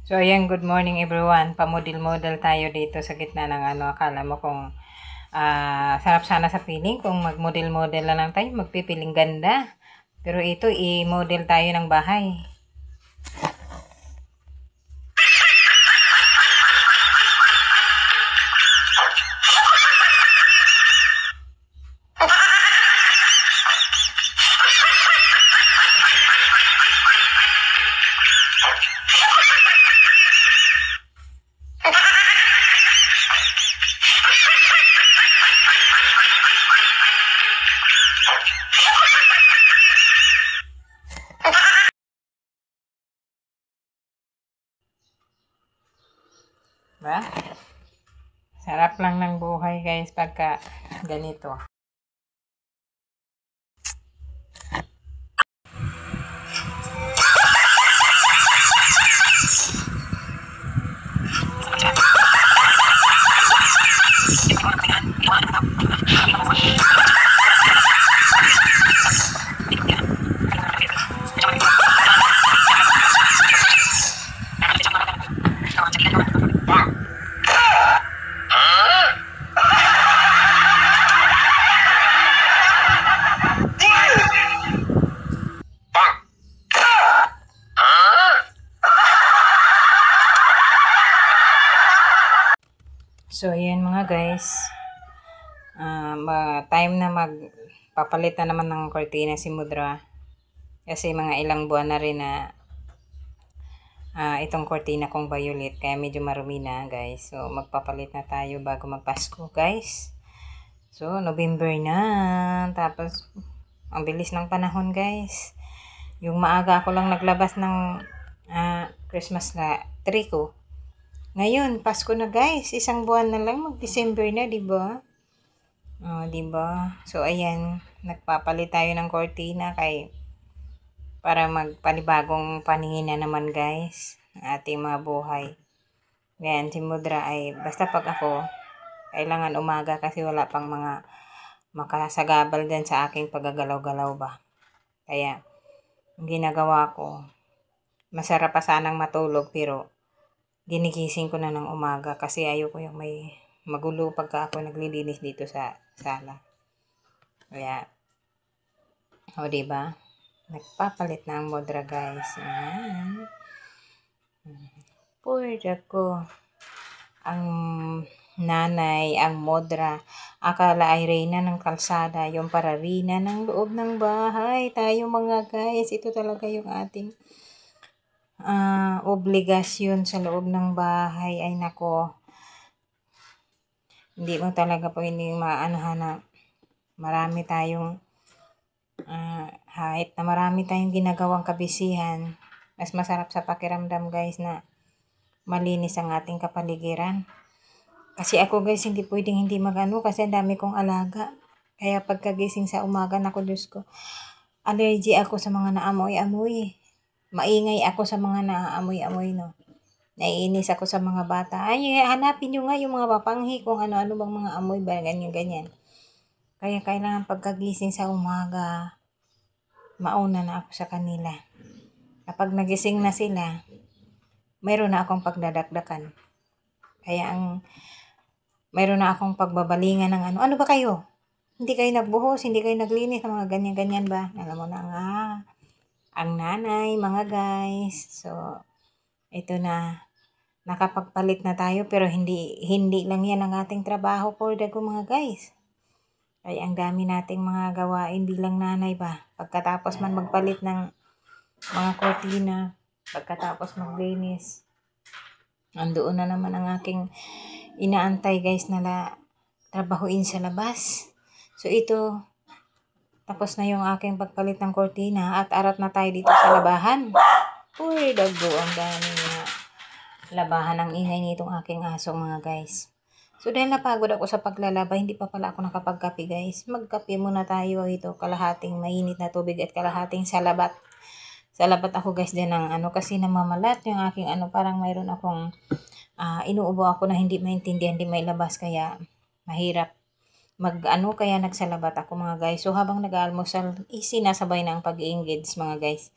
So, ayan, good morning everyone. Pamodel-model tayo dito sa gitna ng akala mo kung sarap sana sa piling kung mag-model-model na lang tayo, magpipiling ganda. Pero ito, i-model tayo ng bahay. Ba? Sarap lang ng buhay guys pagka ganito. So, ayan mga guys. Time na magpapalit na naman ng kortina si Mudra. Kasi mga ilang buwan na rin na itong kortina kong violet. Kaya medyo marumi na guys. So, magpapalit na tayo bago magpasko guys. So, November na. Tapos, ang bilis ng panahon guys. Yung maaga ako lang naglabas ng Christmas tree ko. Ngayon, Pasko na guys. Isang buwan na lang, mag-December na, 'di ba? Oh, 'di ba? So ayan, nagpapalit tayo ng kortina para magpanibagong paningin na naman guys, ang ating mga buhay. Ngayon, si Mudra ay basta pag ako kailangan umaga kasi wala pang mga makasagabal din sa aking paggagalaw-galaw ba. Kaya ang ginagawa ko, masarap pa sanang matulog pero ginigising ko na ng umaga kasi ayoko yung may magulo pagka ako naglilinis dito sa sala. Kaya, o diba? Nagpapalit na ang Mudra guys. Ayan. Pwede ko. Ang nanay, ang Mudra, akala ay reyna ng kalsada, yung pararina ng loob ng bahay. Tayo mga guys, ito talaga yung ating obligasyon sa loob ng bahay. Ay nako, hindi mo talaga po hindi maanohan na marami tayong kahit na marami tayong ginagawang kabisihan, mas masarap sa pakiramdam guys na malinis ang ating kapaligiran. Kasi ako guys, hindi pwedeng hindi magano kasi ang dami kong alaga. Kaya pagkagising sa umaga, naku Diyos ko, allergy ako sa mga naamoy-amoy. Maingay ako sa mga naaamoy-amoy, no. Naiinis ako sa mga bata. Ay, hanapin nyo nga yung mga papanghi kung ano-ano bang mga amoy ba, ganyan-ganyan. Kaya kailangan pagkagising sa umaga, mauna na ako sa kanila. Kapag nagising na sila, mayroon na akong pagdadakdakan. Kaya mayroon na akong pagbabalingan ng ano ba kayo? Hindi kayo nagbuhos, hindi kayo naglinis, mga ganyan-ganyan ba? Alam mo na nga, ang nanay, mga guys. So, ito na, nakapagpalit na tayo pero hindi lang yan ang ating trabaho for the mga guys. Kaya ang dami nating mga gawain bilang nanay ba. Pagkatapos man magpalit ng mga kortina, pagkatapos maglinis, andoon na naman ang aking inaantay guys na trabahuin sa labas. So ito, tapos na yung aking pagpalit ng kortina at arat na tayo dito sa labahan. Uy, dago ang dami na labahan ang ingay nitong aking aso mga guys. So dahil napagod ako sa paglalaba, hindi pa pala ako nakapagkape guys. Magkape muna tayo ito, kalahating mainit na tubig at kalahating salabat. Salabat ako guys din ng kasi namamalat yung aking parang mayroon akong inuubo ako na hindi maintindihan, hindi mailabas kaya mahirap kaya nagsalabat ako mga guys. So habang nag-almusal, sinasabay na ang pag-engage mga guys.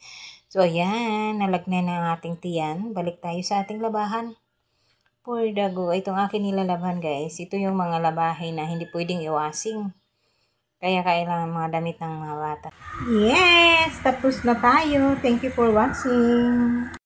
So, ayan, nalagnan na ang ating tiyan. Balik tayo sa ating labahan. For the go, itong akin nilalaban guys. Ito yung mga labahin na hindi pwedeng iwasing. Kaya kailangan mga damit ng mga bata. Yes! Tapos na tayo. Thank you for watching.